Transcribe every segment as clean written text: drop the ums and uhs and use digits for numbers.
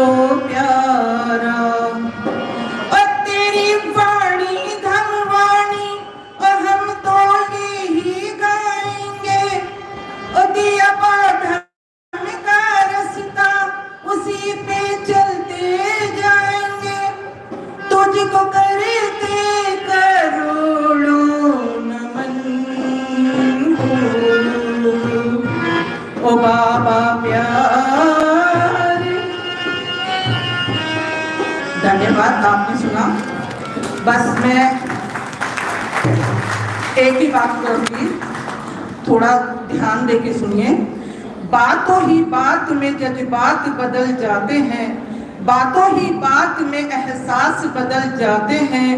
को प्यारा। और तेरी वाणी धनवाणी और हम तो यही गाएंगे। और दिया बाधन का रास्ता उसी पे चलते जाएंगे। तुझको करते करोड़ों नमन ओ बाबा प्यारे। धन्यवाद, आपने सुना। बस मैं एक ही बात करूंगी, थोड़ा ध्यान दे के सुनिए। बातों ही बात में जज्बात बदल जाते हैं, बातों ही बात में एहसास बदल जाते हैं।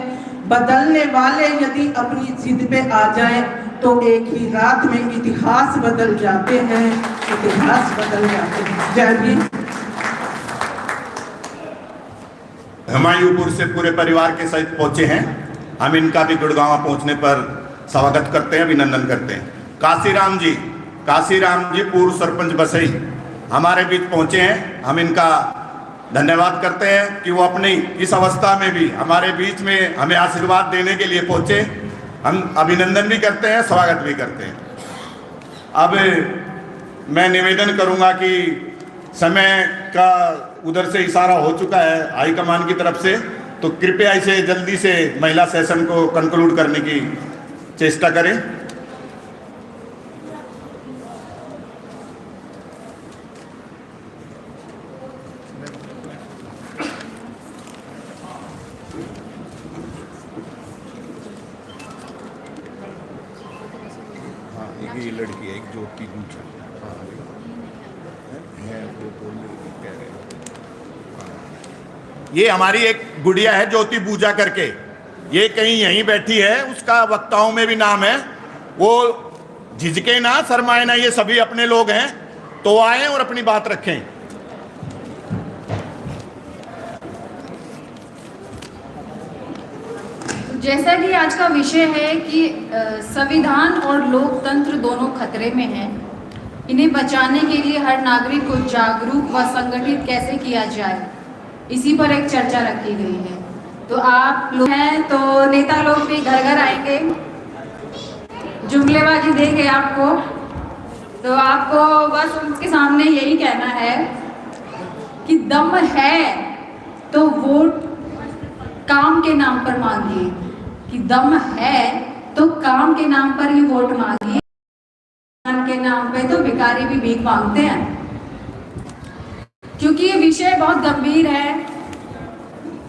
बदलने वाले यदि अपनी जिद पे आ जाएं तो एक ही रात में इतिहास बदल जाते हैं, इतिहास बदल जाते हैं। जय भीम। हुमायूंपुर से पूरे परिवार के सहित पहुंचे हैं। हम इनका भी गुड़गांव पहुंचने पर स्वागत करते हैं, अभिनंदन करते हैं। काशीराम जी पूर्व सरपंच बसई हमारे बीच पहुंचे हैं। हम इनका धन्यवाद करते हैं कि वो अपनी इस अवस्था में भी हमारे बीच में हमें आशीर्वाद देने के लिए पहुंचे। हम अभिनंदन भी करते हैं, स्वागत भी करते हैं। अब मैं निवेदन करूंगा कि समय का उधर से इशारा हो चुका है हाईकमान की तरफ से, तो कृपया इसे जल्दी से महिला सेशन को कंक्लूड करने की चेष्टा करें। ये लड़की है एक ज्योति गुंजा, ये हमारी एक गुड़िया है ज्योति पूजा करके, ये कहीं यहीं बैठी है। उसका वक्ताओं में भी नाम है। वो झिझके ना, शर्माए ना, ये सभी अपने लोग हैं, तो आए और अपनी बात रखें। जैसा कि आज का विषय है कि संविधान और लोकतंत्र दोनों खतरे में हैं, इन्हें बचाने के लिए हर नागरिक को जागरूक व संगठित कैसे किया जाए, इसी पर एक चर्चा रखी गई है। तो आप लोग हैं तो नेता लोग भी घर घर आएंगे, जुमलेबाजी देंगे आपको, तो आपको बस उनके सामने यही कहना है कि दम है तो वोट काम के नाम पर मांगिए, कि दम है तो काम के नाम पर ही वोट मांगिए, के नाम पे तो भिखारी भी भीख मांगते हैं। क्योंकि ये विषय बहुत गंभीर है,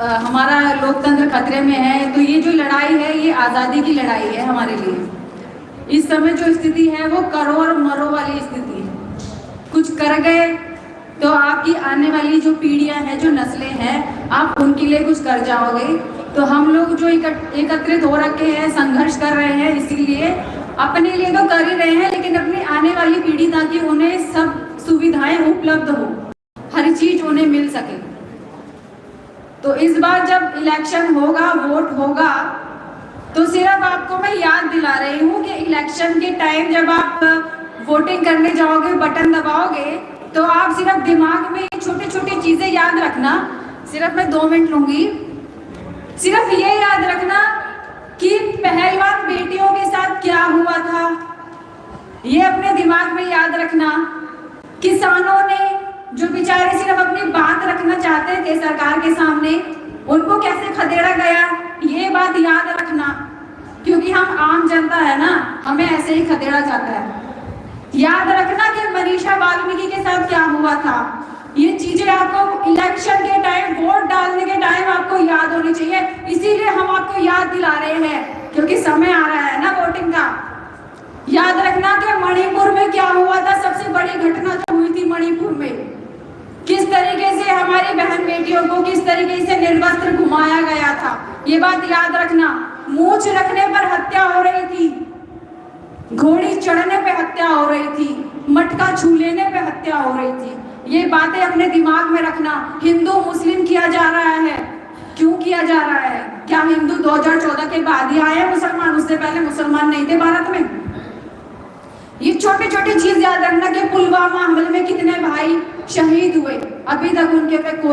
हमारा लोकतंत्र खतरे में है। तो ये जो लड़ाई है ये आज़ादी की लड़ाई है हमारे लिए। इस समय जो स्थिति है वो करो और मरो वाली स्थिति है। कुछ कर गए तो आपकी आने वाली जो पीढ़ियां हैं, जो नस्लें हैं, आप उनके लिए कुछ कर जाओगे। तो हम लोग जो एकत्रित हो रखे हैं, संघर्ष कर रहे हैं, इसीलिए अपने लिए तो कर ही रहे हैं, लेकिन अपनी आने वाली पीढ़ी ताकि उन्हें सब सुविधाएं उपलब्ध हो, हर चीज उन्हें मिल सके। तो इस बार जब इलेक्शन होगा, वोट होगा, तो सिर्फ आपको मैं याद दिला रही हूँ कि इलेक्शन के टाइम जब आप वोटिंग करने जाओगे, बटन दबाओगे, तो आप सिर्फ दिमाग में छोटी छोटी चीजें याद रखना। सिर्फ मैं 2 मिनट लूंगी। सिर्फ ये याद रखना कि पहलवान बेटियों के साथ क्या हुआ था, ये अपने दिमाग में याद रखना। किसानों ने जो बेचारे सिर्फ अपनी बात रखना चाहते थे सरकार के सामने, उनको कैसे खदेड़ा गया, ये बात याद रखना। क्योंकि हम आम जनता है ना, हमें ऐसे ही खदेड़ा जाता है। याद रखना कि मनीषा वाल्मीकि के साथ क्या हुआ था। ये चीजें आपको इलेक्शन के टाइम, वोट डालने के टाइम आपको याद होनी चाहिए। इसीलिए हम आपको याद दिला रहे हैं, क्योंकि समय आ रहा है ना वोटिंग का। याद रखना कि मणिपुर में क्या हुआ था, सबसे बड़ी घटना जो हुई थी मणिपुर में, किस तरीके से हमारी बहन बेटियों को किस तरीके से निर्वस्त्र घुमाया गया था, ये बात याद रखना। मूंछ रखने पर हत्या हो रही थी, घोड़ी चढ़ने पे हत्या हो रही थी, मटका छू लेने पे हत्या हो रही थी। ये बातें अपने दिमाग में रखना। हिंदू मुस्लिम किया जा रहा है, क्यों किया जा रहा है? क्या हिंदू 2014 के बाद ही आए मुसलमान? उससे पहले मुसलमान नहीं थे भारत में। ये छोटी छोटी चीज याद रखना कि पुलवामा हमले में कितने भाई शहीद हुए, अभी तक उनके पे कोई